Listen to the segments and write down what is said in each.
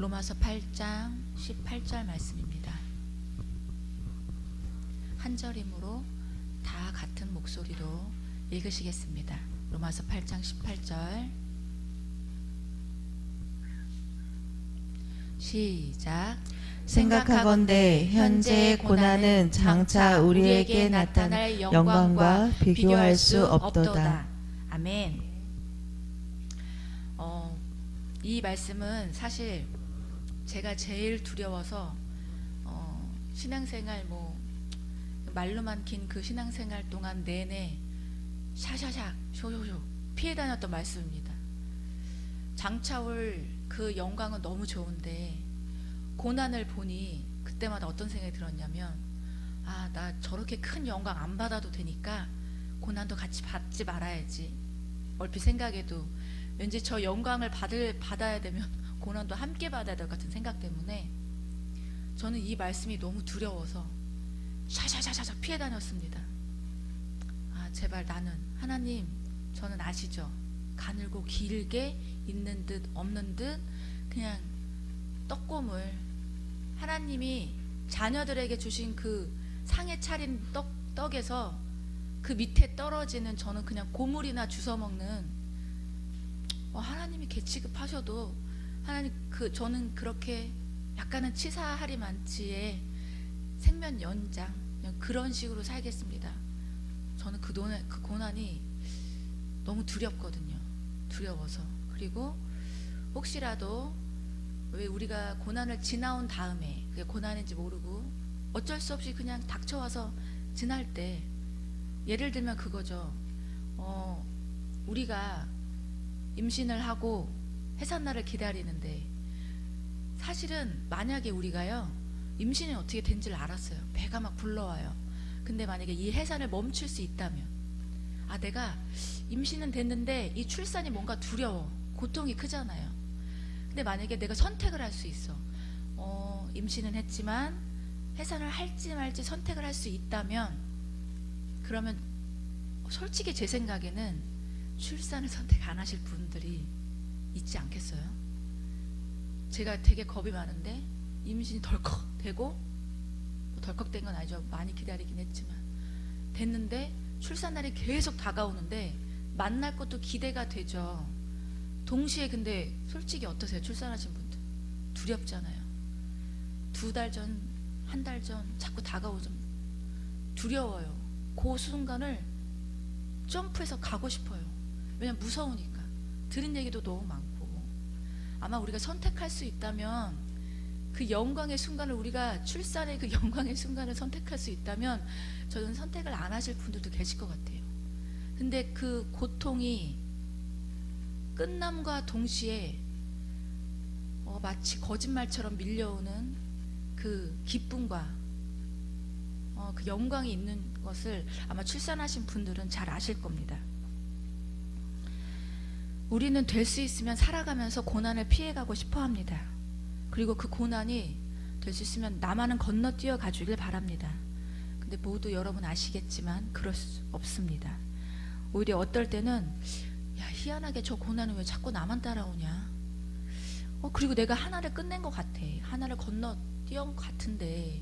로마서 8장 18절 말씀입니다. 한 절이므로 다 같은 목소리로 읽으시겠습니다. 로마서 8장 18절 시작. 생각하건대 현재의 고난은 장차 우리에게 나타날 영광과 비교할 수 없도다. 아멘. 이 말씀은 사실 제가 제일 두려워서 신앙생활 말로만 긴 그 신앙생활 동안 내내 샤샤샥 쇼쇼쇼 피해 다녔던 말씀입니다. 장차 올 그 영광은 너무 좋은데 고난을 보니 그때마다 어떤 생각이 들었냐면, 나 저렇게 큰 영광 안 받아도 되니까 고난도 같이 받지 말아야지. 얼핏 생각해도 왠지 저 영광을 받아야 되면 고난도 함께 받아야 될 것 같은 생각 때문에 저는 이 말씀이 너무 두려워서 샤샤샤샤 피해 다녔습니다. 제발 나는, 하나님 저는 아시죠? 가늘고 길게 있는 듯 없는 듯 그냥 떡고물, 하나님이 자녀들에게 주신 그 상에 차린 떡에서 그 밑에 떨어지는 저는 그냥 고물이나 주워 먹는, 하나님이 개 취급하셔도 하나님 저는 그렇게 약간은 치사하리만치의 생면 연장 그냥 그런 식으로 살겠습니다. 저는 그 고난이 너무 두렵거든요. 두려워서. 그리고 혹시라도 왜 우리가 고난을 지나온 다음에 그게 고난인지 모르고 어쩔 수 없이 그냥 닥쳐와서 지날 때, 예를 들면 그거죠. 우리가 임신을 하고 해산날을 기다리는데, 사실은 만약에 우리가요 임신이 어떻게 된지를 알았어요. 배가 막 불러와요. 근데 만약에 이 해산을 멈출 수 있다면, 내가 임신은 됐는데 이 출산이 뭔가 두려워, 고통이 크잖아요. 근데 만약에 내가 선택을 할 수 있어. 임신은 했지만 해산을 할지 말지 선택을 할 수 있다면, 그러면 솔직히 제 생각에는 출산을 선택 안 하실 분들이 있지 않겠어요? 제가 되게 겁이 많은데 임신이 덜컥 되고, 덜컥 된 건 아니죠. 많이 기다리긴 했지만 됐는데 출산날이 계속 다가오는데 만날 것도 기대가 되죠. 동시에 근데 솔직히 어떠세요? 출산하신 분들 두렵잖아요. 2달 전, 1달 전 자꾸 다가오죠. 두려워요. 그 순간을 점프해서 가고 싶어요. 왜냐면 무서우니까. 들은 얘기도 너무 많고. 아마 우리가 선택할 수 있다면, 그 영광의 순간을, 우리가 출산의 그 영광의 순간을 선택할 수 있다면 저는 선택을 안 하실 분들도 계실 것 같아요. 근데 그 고통이 끝남과 동시에 마치 거짓말처럼 밀려오는 그 기쁨과 그 영광이 있는 것을 아마 출산하신 분들은 잘 아실 겁니다. 우리는 될 수 있으면 살아가면서 고난을 피해가고 싶어 합니다. 그리고 그 고난이 될 수 있으면 나만은 건너뛰어 가주길 바랍니다. 근데 모두 여러분 아시겠지만 그럴 수 없습니다. 오히려 어떨 때는 희한하게 저 고난은 왜 자꾸 나만 따라오냐, 그리고 내가 하나를 끝낸 것 같아, 하나를 건너뛰은 것 같은데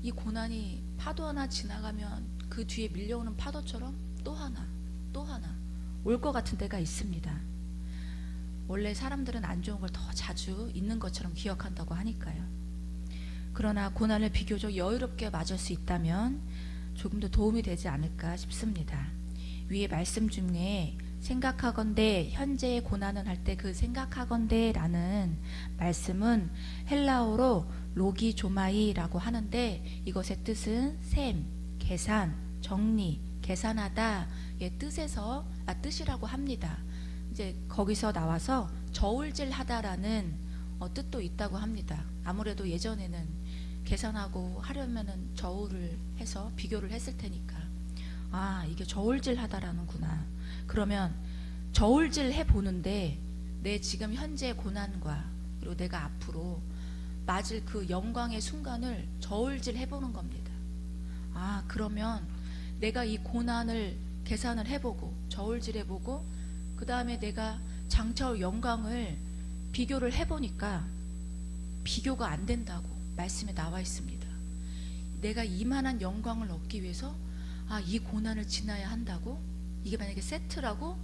이 고난이 파도 하나 지나가면 그 뒤에 밀려오는 파도처럼 또 하나 올 것 같은 때가 있습니다. 원래 사람들은 안 좋은 걸 더 자주 있는 것처럼 기억한다고 하니까요. 그러나 고난을 비교적 여유롭게 맞을 수 있다면 조금 더 도움이 되지 않을까 싶습니다. 위에 말씀 중에 생각하건대 현재의 고난은 할 때 그 생각하건대 라는 말씀은 헬라어로 로기조마이라고 하는데, 이것의 뜻은 셈, 계산, 정리, 계산하다의 뜻이라고 합니다. 이제 거기서 나와서 저울질하다라는 뜻도 있다고 합니다. 아무래도 예전에는 계산하고 하려면은 저울을 해서 비교를 했을 테니까, 이게 저울질하다라는구나. 그러면 저울질 해보는데 내 지금 현재의 고난과 그리고 내가 앞으로 맞을 그 영광의 순간을 저울질 해보는 겁니다. 그러면 내가 이 고난을 계산을 해보고 저울질 해보고 그 다음에 내가 장차 올 영광을 비교를 해보니까 비교가 안 된다고 말씀에 나와 있습니다. 내가 이만한 영광을 얻기 위해서 이 고난을 지나야 한다고? 이게 만약에 세트라고?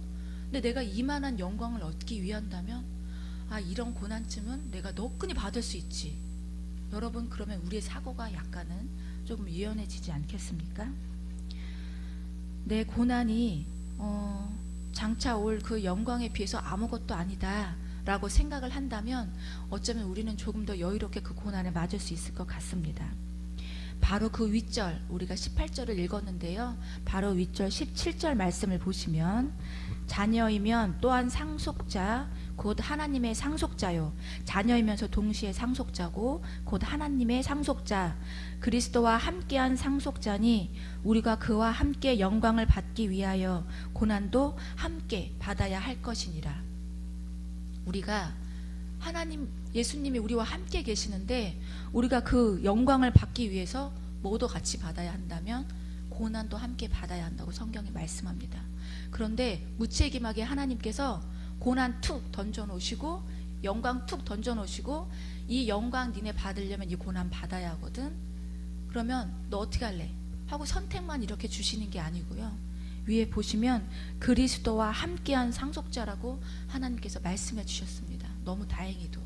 근데 내가 이만한 영광을 얻기 위한다면 이런 고난쯤은 내가 너끈히 받을 수 있지. 여러분, 그러면 우리의 사고가 약간은 조금 유연해지지 않겠습니까? 내 고난이 장차 올 그 영광에 비해서 아무것도 아니다 라고 생각을 한다면 어쩌면 우리는 조금 더 여유롭게 그 고난을 맞을 수 있을 것 같습니다. 바로 그 윗절, 우리가 18절을 읽었는데요, 바로 윗절 17절 말씀을 보시면, 자녀이면 또한 상속자 곧 하나님의 상속자요, 자녀이면서 동시에 상속자고 곧 하나님의 상속자, 그리스도와 함께한 상속자니 우리가 그와 함께 영광을 받기 위하여 고난도 함께 받아야 할 것이니라. 우리가 하나님, 예수님이 우리와 함께 계시는데 우리가 그 영광을 받기 위해서 모두 같이 받아야 한다면 고난도 함께 받아야 한다고 성경이 말씀합니다. 그런데 무책임하게 하나님께서 고난 툭 던져놓으시고 영광 툭 던져놓으시고 이 영광 니네 받으려면 이 고난 받아야 하거든. 그러면 너 어떻게 할래? 하고 선택만 이렇게 주시는 게 아니고요. 위에 보시면 그리스도와 함께한 상속자라고 하나님께서 말씀해 주셨습니다. 너무 다행히도.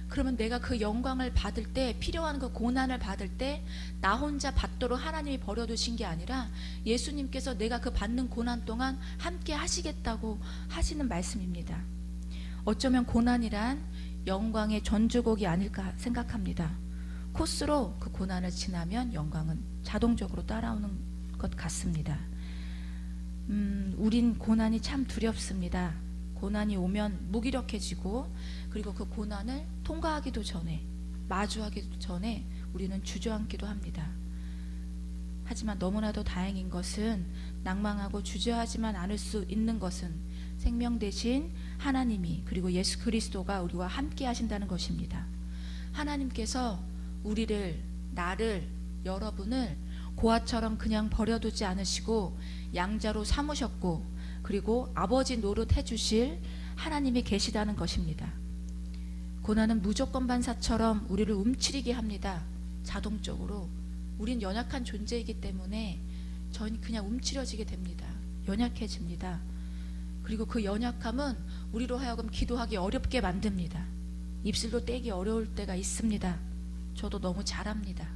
그러면 내가 그 영광을 받을 때, 필요한 그 고난을 받을 때 나 혼자 받도록 하나님이 버려두신 게 아니라 예수님께서 내가 그 받는 고난 동안 함께 하시겠다고 하시는 말씀입니다. 어쩌면 고난이란 영광의 전주곡이 아닐까 생각합니다. 코스로 그 고난을 지나면 영광은 자동적으로 따라오는 것 같습니다. 우린 고난이 참 두렵습니다. 고난이 오면 무기력해지고, 그리고 그 고난을 통과하기도 전에, 마주하기도 전에 우리는 주저앉기도 합니다. 하지만 너무나도 다행인 것은, 낭망하고 주저하지만 않을 수 있는 것은 생명 대신 하나님이, 그리고 예수 그리스도가 우리와 함께 하신다는 것입니다. 하나님께서 우리를, 나를, 여러분을 고아처럼 그냥 버려두지 않으시고 양자로 삼으셨고, 그리고 아버지 노릇 해주실 하나님이 계시다는 것입니다. 고난은 무조건 반사처럼 우리를 움츠리게 합니다. 자동적으로. 우린 연약한 존재이기 때문에 전 그냥 움츠려지게 됩니다. 연약해집니다. 그리고 그 연약함은 우리로 하여금 기도하기 어렵게 만듭니다. 입술도 떼기 어려울 때가 있습니다. 저도 너무 잘합니다.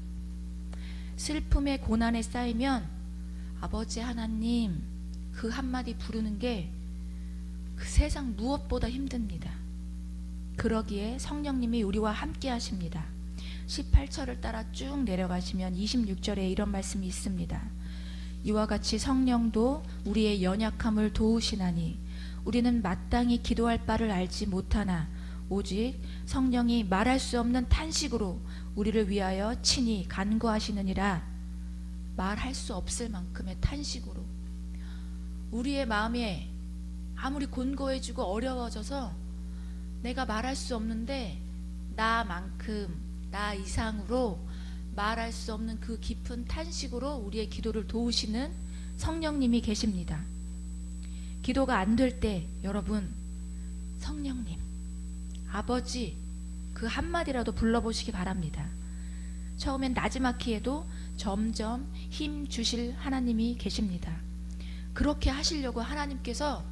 슬픔의 고난에 쌓이면 아버지 하나님 그 한마디 부르는 게 그 세상 무엇보다 힘듭니다. 그러기에 성령님이 우리와 함께 하십니다. 18절을 따라 쭉 내려가시면 26절에 이런 말씀이 있습니다. 이와 같이 성령도 우리의 연약함을 도우시나니 우리는 마땅히 기도할 바를 알지 못하나 오직 성령이 말할 수 없는 탄식으로 우리를 위하여 친히 간구하시느니라. 말할 수 없을 만큼의 탄식으로 우리의 마음에 아무리 곤고해지고 어려워져서 내가 말할 수 없는데 나만큼, 나 이상으로 말할 수 없는 그 깊은 탄식으로 우리의 기도를 도우시는 성령님이 계십니다. 기도가 안 될 때 여러분, 성령님, 아버지 그 한마디라도 불러보시기 바랍니다. 처음엔 나지막히에도 점점 힘 주실 하나님이 계십니다. 그렇게 하시려고 하나님께서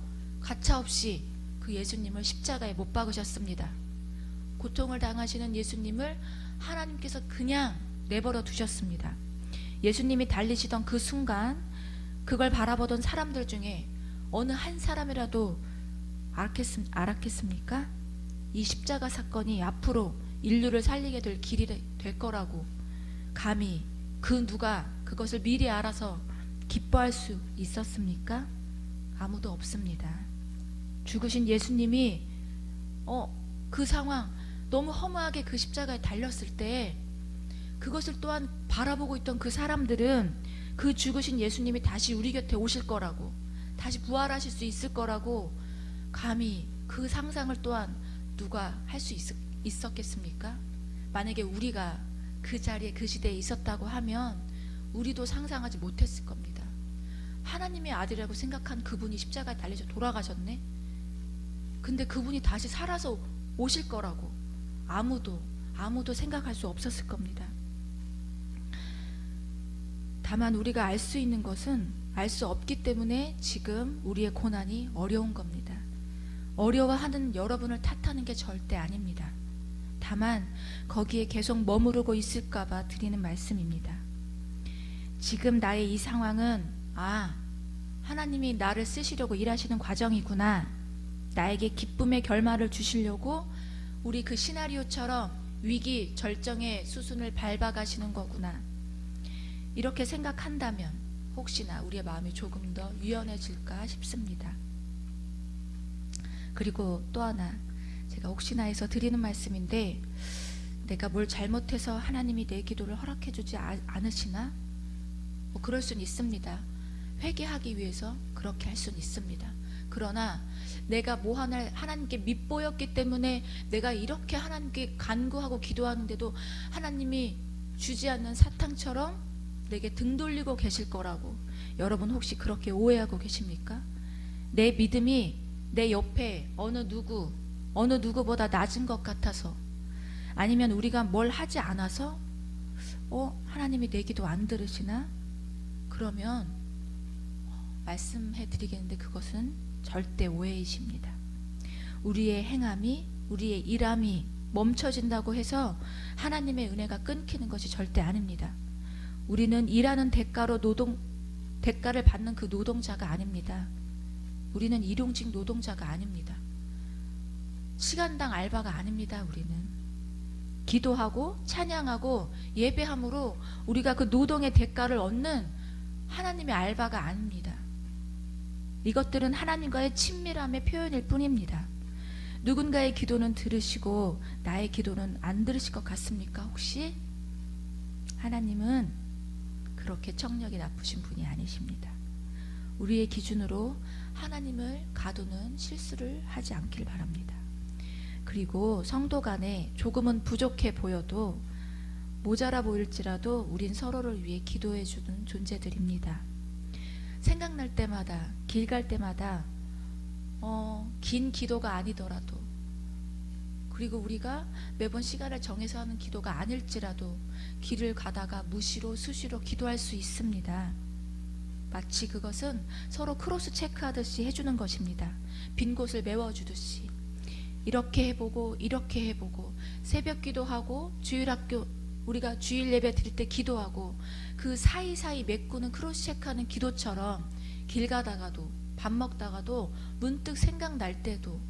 가차없이 그 예수님을 십자가에 못 박으셨습니다. 고통을 당하시는 예수님을 하나님께서 그냥 내버려 두셨습니다. 예수님이 달리시던 그 순간 그걸 바라보던 사람들 중에 어느 한 사람이라도 알았겠습니까? 이 십자가 사건이 앞으로 인류를 살리게 될 길이 될 거라고 감히 그 누가 그것을 미리 알아서 기뻐할 수 있었습니까? 아무도 없습니다. 죽으신 예수님이 그 상황 너무 허무하게 그 십자가에 달렸을 때 그것을 또한 바라보고 있던 그 사람들은 그 죽으신 예수님이 다시 우리 곁에 오실 거라고, 다시 부활하실 수 있을 거라고 감히 그 상상을 또한 누가 할 수 있었겠습니까? 만약에 우리가 그 자리에 그 시대에 있었다고 하면 우리도 상상하지 못했을 겁니다. 하나님의 아들이라고 생각한 그분이 십자가에 달려서 돌아가셨네? 근데 그분이 다시 살아서 오실 거라고 아무도 생각할 수 없었을 겁니다. 다만 우리가 알 수 있는 것은 알 수 없기 때문에 지금 우리의 고난이 어려운 겁니다. 어려워하는 여러분을 탓하는 게 절대 아닙니다. 다만 거기에 계속 머무르고 있을까봐 드리는 말씀입니다. 지금 나의 이 상황은 하나님이 나를 쓰시려고 일하시는 과정이구나, 나에게 기쁨의 결말을 주시려고 우리 그 시나리오처럼 위기 절정의 수순을 밟아가시는 거구나, 이렇게 생각한다면 혹시나 우리의 마음이 조금 더 유연해질까 싶습니다. 그리고 또 하나, 제가 혹시나 해서 드리는 말씀인데, 내가 뭘 잘못해서 하나님이 내 기도를 허락해 주지 않으시나? 그럴 수는 있습니다. 회개하기 위해서 그렇게 할 수는 있습니다. 그러나 내가 뭐 하나 하나님께 밉보였기 때문에 내가 이렇게 하나님께 간구하고 기도하는데도 하나님이 주지 않는 사탕처럼 내게 등 돌리고 계실 거라고 여러분 혹시 그렇게 오해하고 계십니까? 내 믿음이 내 옆에 어느 누구보다 낮은 것 같아서, 아니면 우리가 뭘 하지 않아서 하나님이 내 기도 안 들으시나? 그러면 말씀해 드리겠는데 그것은 절대 오해이십니다. 우리의 행함이, 우리의 일함이 멈춰진다고 해서 하나님의 은혜가 끊기는 것이 절대 아닙니다. 우리는 일하는 대가를 받는 그 노동자가 아닙니다. 우리는 일용직 노동자가 아닙니다. 시간당 알바가 아닙니다. 우리는 기도하고 찬양하고 예배함으로 우리가 그 노동의 대가를 얻는 하나님의 알바가 아닙니다. 이것들은 하나님과의 친밀함의 표현일 뿐입니다. 누군가의 기도는 들으시고 나의 기도는 안 들으실 것 같습니까? 혹시? 하나님은 그렇게 청력이 나쁘신 분이 아니십니다. 우리의 기준으로 하나님을 가두는 실수를 하지 않길 바랍니다. 그리고 성도 간에 조금은 부족해 보여도, 모자라 보일지라도 우린 서로를 위해 기도해 주는 존재들입니다. 생각날 때마다, 길 갈 때마다 긴 기도가 아니더라도, 그리고 우리가 매번 시간을 정해서 하는 기도가 아닐지라도 길을 가다가 무시로 수시로 기도할 수 있습니다. 마치 그것은 서로 크로스 체크하듯이 해주는 것입니다. 빈 곳을 메워주듯이. 이렇게 해보고 이렇게 해보고, 새벽 기도하고 주일학교 우리가 주일 예배 드릴 때 기도하고, 그 사이사이 메꾸는 크로스 체크하는 기도처럼 길 가다가도 밥 먹다가도 문득 생각날 때도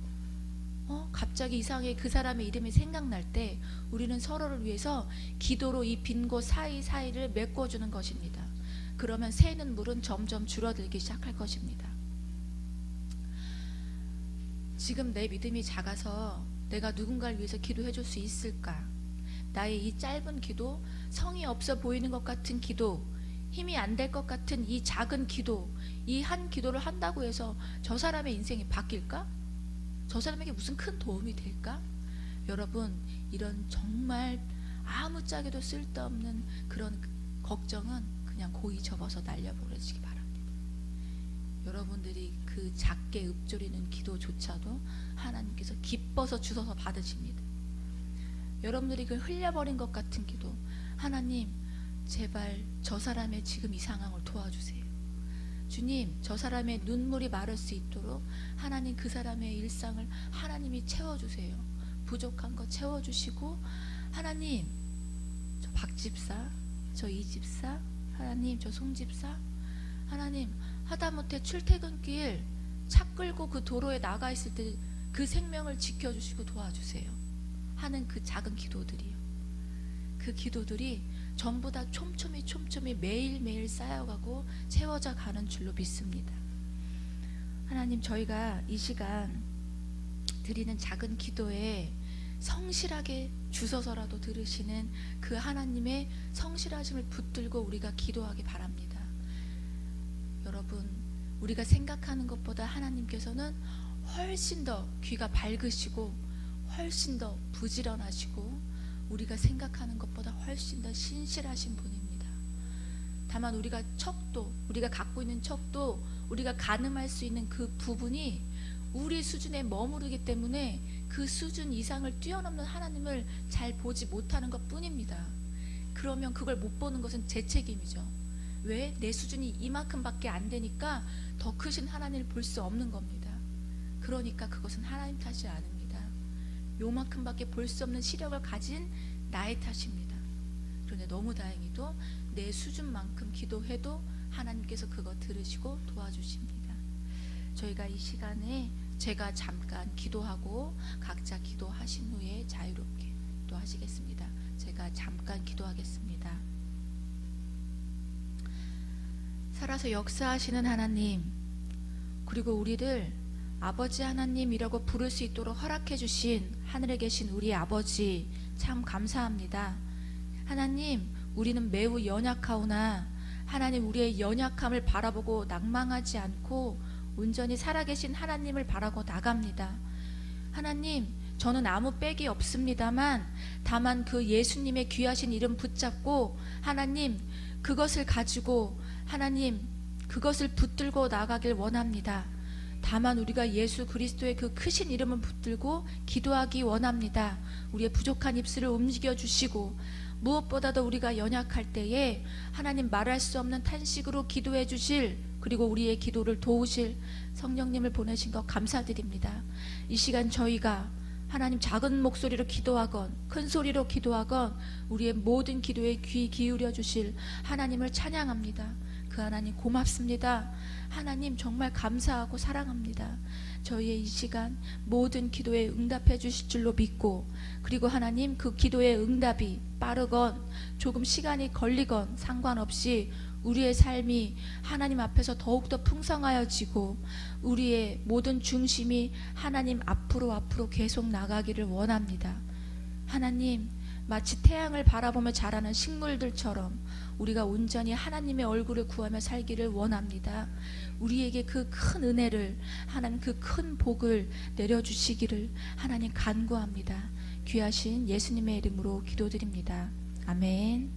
갑자기 이상하게 그 사람의 이름이 생각날 때 우리는 서로를 위해서 기도로 이 빈 곳 사이사이를 메꿔주는 것입니다. 그러면 새는 물은 점점 줄어들기 시작할 것입니다. 지금 내 믿음이 작아서 내가 누군가를 위해서 기도해 줄 수 있을까? 나의 이 짧은 기도, 성의 없어 보이는 것 같은 기도, 힘이 안 될 것 같은 이 작은 기도, 이 한 기도를 한다고 해서 저 사람의 인생이 바뀔까? 저 사람에게 무슨 큰 도움이 될까? 여러분, 이런 정말 아무짝에도 쓸데없는 그런 걱정은 그냥 고이 접어서 날려버리시기 바랍니다. 여러분들이 그 작게 읊조리는 기도조차도 하나님께서 기뻐서 주셔서 받으십니다. 여러분들이 그 흘려버린 것 같은 기도, 하나님 제발 저 사람의 지금 이 상황을 도와주세요. 주님, 저 사람의 눈물이 마를 수 있도록 하나님 그 사람의 일상을 하나님이 채워주세요. 부족한 거 채워주시고, 하나님 저 박집사, 저 이집사, 하나님 저 송집사, 하나님 하다못해 출퇴근길 차 끌고 그 도로에 나가 있을 때 그 생명을 지켜주시고 도와주세요 하는 그 작은 기도들이요, 그 기도들이 전부 다 촘촘히 매일매일 쌓여가고 채워져 가는 줄로 믿습니다. 하나님, 저희가 이 시간 드리는 작은 기도에 성실하게 주셔서라도 들으시는 그 하나님의 성실하심을 붙들고 우리가 기도하기 바랍니다. 여러분, 우리가 생각하는 것보다 하나님께서는 훨씬 더 귀가 밝으시고 훨씬 더 부지런하시고 우리가 생각하는 것보다 훨씬 더 신실하신 분입니다. 다만 우리가 갖고 있는 척도, 우리가 가늠할 수 있는 그 부분이 우리 수준에 머무르기 때문에 그 수준 이상을 뛰어넘는 하나님을 잘 보지 못하는 것 뿐입니다. 그러면 그걸 못 보는 것은 제 책임이죠. 왜? 내 수준이 이만큼밖에 안 되니까 더 크신 하나님을 볼 수 없는 겁니다. 그러니까 그것은 하나님 탓이 아닙니다. 요만큼밖에 볼 수 없는 시력을 가진 나의 탓입니다. 그런데 너무 다행히도 내 수준만큼 기도해도 하나님께서 그거 들으시고 도와주십니다. 저희가 이 시간에 제가 잠깐 기도하고 각자 기도하신 후에 자유롭게 기도하시겠습니다. 제가 잠깐 기도하겠습니다. 살아서 역사하시는 하나님, 그리고 우리를 아버지 하나님이라고 부를 수 있도록 허락해 주신 하늘에 계신 우리 아버지, 참 감사합니다. 하나님, 우리는 매우 연약하오나 하나님, 우리의 연약함을 바라보고 낭망하지 않고 온전히 살아계신 하나님을 바라고 나갑니다. 하나님, 저는 아무 빽이 없습니다만 다만 그 예수님의 귀하신 이름 붙잡고 하나님, 그것을 가지고 하나님, 그것을 붙들고 나가길 원합니다. 다만 우리가 예수 그리스도의 그 크신 이름을 붙들고 기도하기 원합니다. 우리의 부족한 입술을 움직여 주시고, 무엇보다도 우리가 연약할 때에 하나님 말할 수 없는 탄식으로 기도해 주실, 그리고 우리의 기도를 도우실 성령님을 보내신 것 감사드립니다. 이 시간 저희가 하나님 작은 목소리로 기도하건 큰 소리로 기도하건 우리의 모든 기도에 귀 기울여 주실 하나님을 찬양합니다. 그 하나님 고맙습니다. 하나님 정말 감사하고 사랑합니다. 저희의 이 시간 모든 기도에 응답해 주실 줄로 믿고, 그리고 하나님 그 기도의 응답이 빠르건 조금 시간이 걸리건 상관없이 우리의 삶이 하나님 앞에서 더욱더 풍성하여지고 우리의 모든 중심이 하나님 앞으로 계속 나가기를 원합니다. 하나님, 마치 태양을 바라보며 자라는 식물들처럼 우리가 온전히 하나님의 얼굴을 구하며 살기를 원합니다. 우리에게 그 큰 은혜를, 하나님 그 큰 복을 내려주시기를 하나님 간구합니다. 귀하신 예수님의 이름으로 기도드립니다. 아멘.